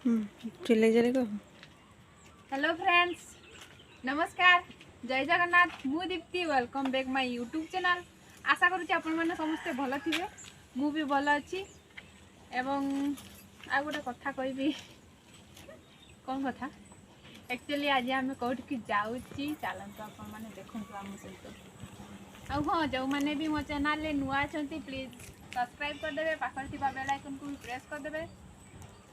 चिल्ले चले को hello friends नमस्कार जय जगन्नाथ मु Deepti welcome back my YouTube channel. आशा करूँ आपण मैंने समस्ते भल थे मु भी भल अच्छी एवं आ गोटे कथा कहबी कौन कथा एक्चुअली आज आम कौट जाऊँगी चलतु आपण मैंने देखु आम सहित हाँ जो मैंने भी मो चैनल नुआ अच्छा प्लीज सब्सक्राइब करदे पाखर थी बेल आइकन को भी प्रेस करदे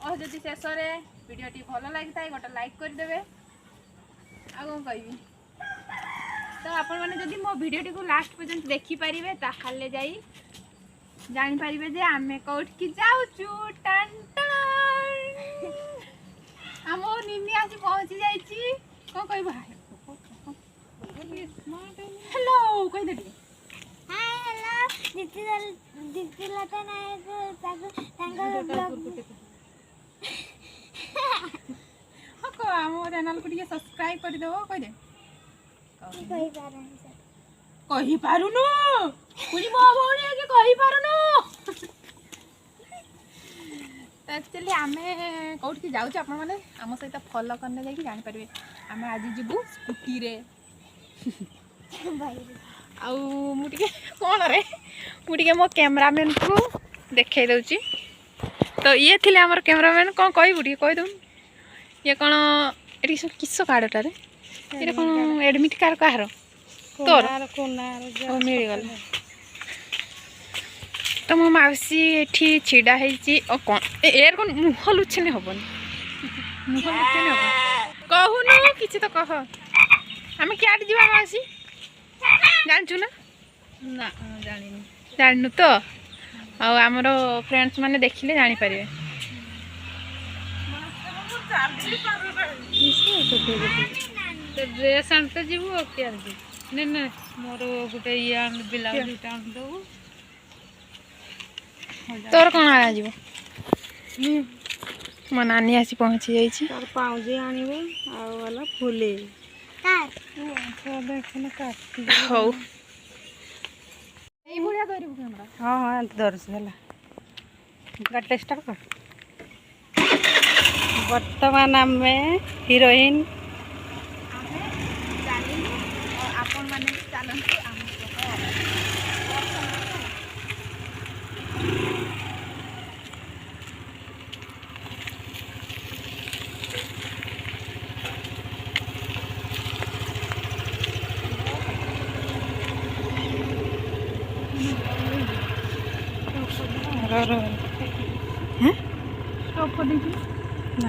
और जदि शेष में वीडियोटी भल लगी था गोटे लाइक करदे आ कौन कहबी तो आपण मैंने जदि मो वीडियोटी को लास्ट पर्यंत देखिपारे ताहले जाई जानीपारे जे आम कौट की जाऊँ आम निनी आसी पहुँची जाइए कौन कह हेलो कही दे दीप्ति लता नायक आम चैनल को सब्सक्राइब कर दो कह दे कही पारुनु पुरी मो भौणी के कही पारुनु एक्चुअली आमे कौट की जाऊँ आपण मैंने आम सहित फॉलो करने जाकि जानी पारे आम आज जीवु स्कूटी रे आउ मुझे कौन रे मुझे मो कैमरामैन को देखे दूची तो ये थिले हमर कैमरामैन कौन कहबू टे कह दू ये कौन ये सब किस कार्डटारे ये कौन एडमिट कार्ड कहार तोर मिल गल तो मो मौसी एठी छिड़ा है कौन एयर कौन मुह लुचने हेनी मुह लुचने हम कहूनु किसी तो कह आम क्या जा मौसी जानचु ना ना जानी जानू तो आमर फ्रेंड्स माने देखिले जानी पारे ड्रेस आनते जीवु और क्या ने ने मोर गोटे ये ब्लाउज आन दो तोर कौन आ जीवो मो नानी आसी पहुँची जाइए तार पाउजी आनिबे आ वाला फुले हौ এই ভুলিয়া ধরিবু ক্যামেরা हाँ हाँ धरस है गाड़ी स्टार्ट कर वर्तमान आम हिरोइन आपण माने चलते आम स्टॉप कर दीजिए ना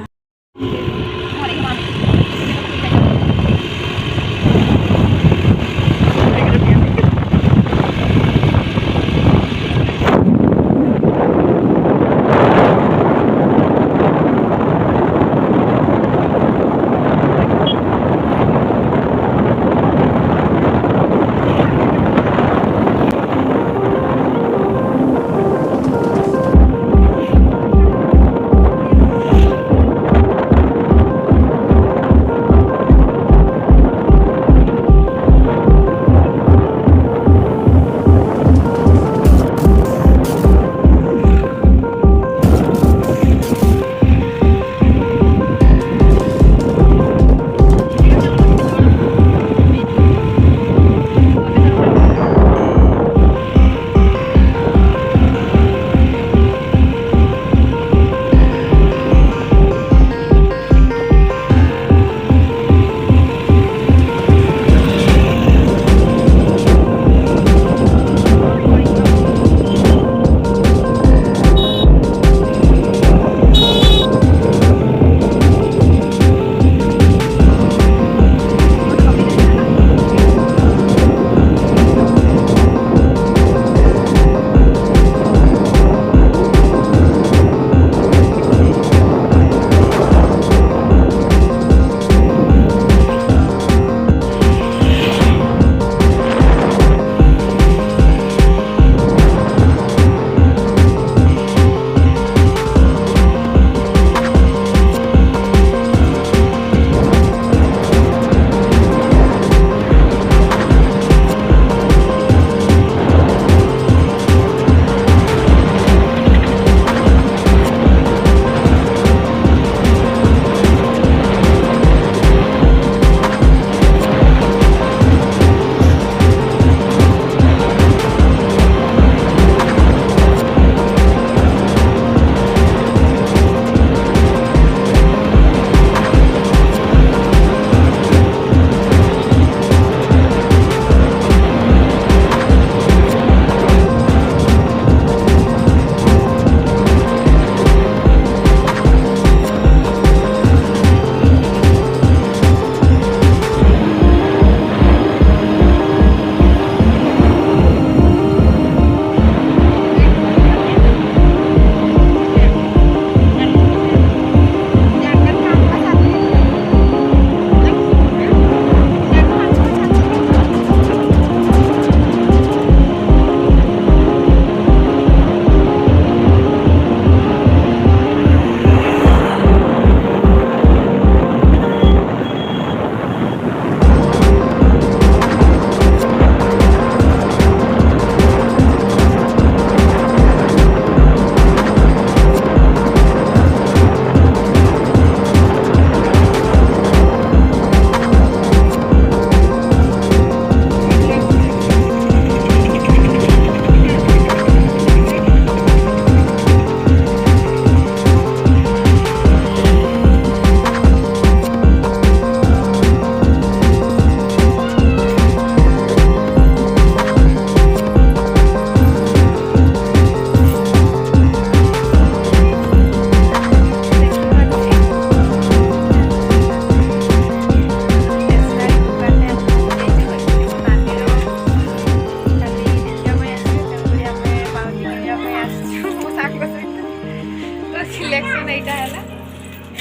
देखन एटा हैला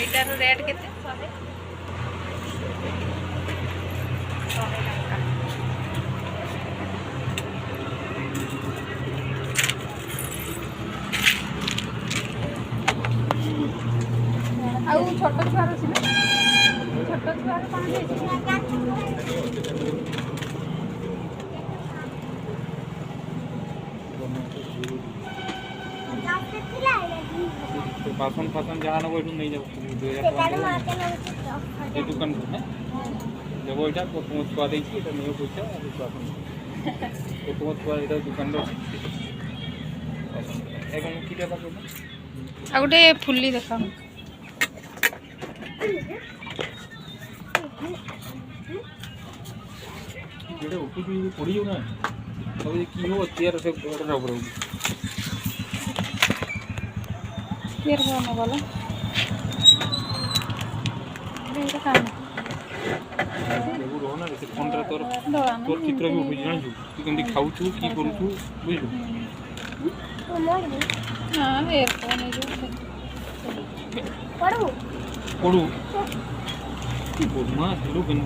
एटार रेट केते 100 टका आउ छोट छुआर अछि ना छोट छुआर कोन अछि बासन फासन जहाँ ना बैठू नहीं जाओ ये दुकान है जब वहीटा प्रथम छुआ देखिए तो नहीं पैसा बासन प्रथम छुआ ये दुकान এখন কি টাকা করব आ गोटे फुल्ली देखा যেটা ওটুকু পড়িও না তবে কি হবো চেয়ার সে ওটা উপরে केर होना वाला देखा काम एगो रोना रे से फोन रे तोर तोर चित्र भी उठी जानु तू केमती खाउछु की करूछु बुझलु हां एयरफोन है जो पढ़ू पड़ू की बोलमा हेलो बन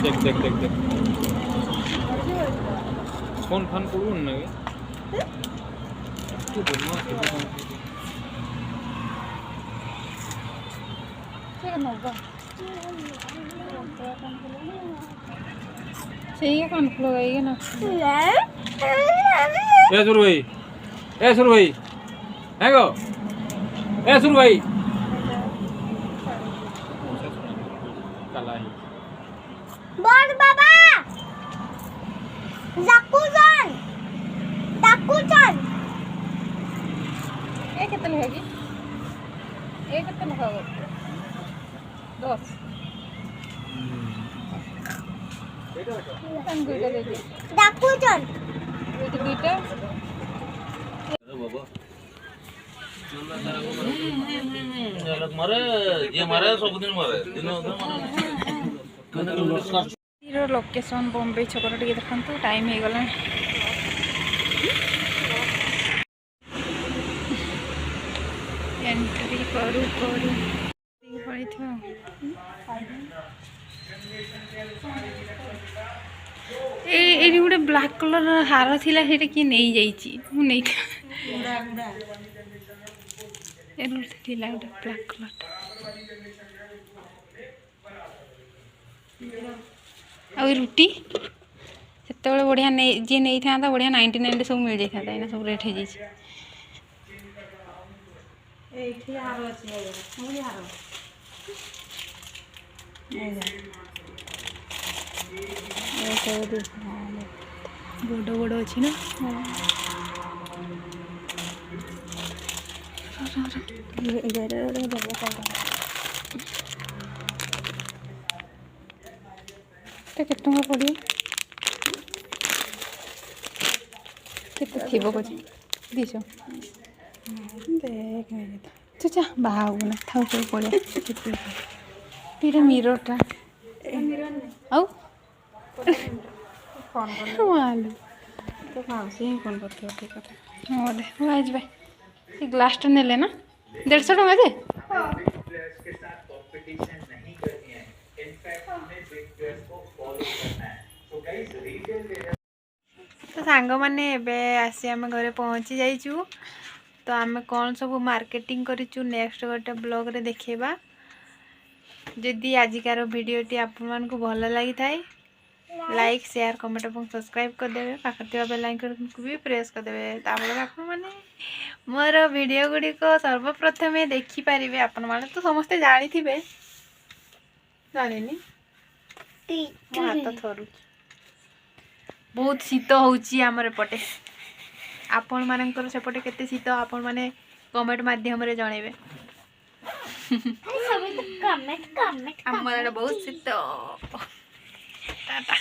देख देख देख देख फोन फान करू ना की बोलमा हेलो बन सही है कौन फ्लो है ना ए सुर भाई है गो ए सुर भाई काला ही बोल बाबा जाकुजन ये कितने लगेगी ये कितने लगाओ 10 हम गुड़ दे दे जाकुजन ये दुईटा मारे ये मारे सब दिन मारे दिन लोकेशन बॉम्बे छकट टे देखा टाइम हो गला एंट्री करू करू पड़ी थी ये गोटे ब्लैक कलर हार थिला सेटा किए नहीं जाइए मुझे थिला गोटे ब्लैक कलर आ रुटी से बढ़िया जी नहीं था बढ़िया 99 सब मिल जाता है सब रेट हो बड़ बड़ अच्छी ना केते टंका पड़े केते थीबो को दिसो देख नहीं तो जा बाहु ना थाउ सब पड़े केते पीरा मिररटा आउ फोन कर मालू तो माउसी ही फोन करते ठीक है हां दे हो आज भाई ये ग्लास टा नेले ना 150 टका दे तो सांग मैंने आसी आम घरे पहुँची जाइचु तो आम कौन सब मार्केटिंग करिचु नेक्स्ट गोटे ब्लॉग रे देखिबा जदि आजिकार वीडियोटी आपन को भल लगी थाए लाइक शेयर कमेंट और सब्सक्राइब कर देबे पाखर बेल आइकन को भी प्रेस कर देबे तापर आपन माने मोर वीडियो गुडी को सर्वप्रथम देखि पारिबे आपन माने तो समस्त जानि थिबे जानिनी मो हाथ थरु बहुत शीत होउची हमर पटे आपण मानकर सेपटे केते शीत आपण माने कमेंट माध्यम रे जणेबे कमेंट हमर बहुत शीत टाटा।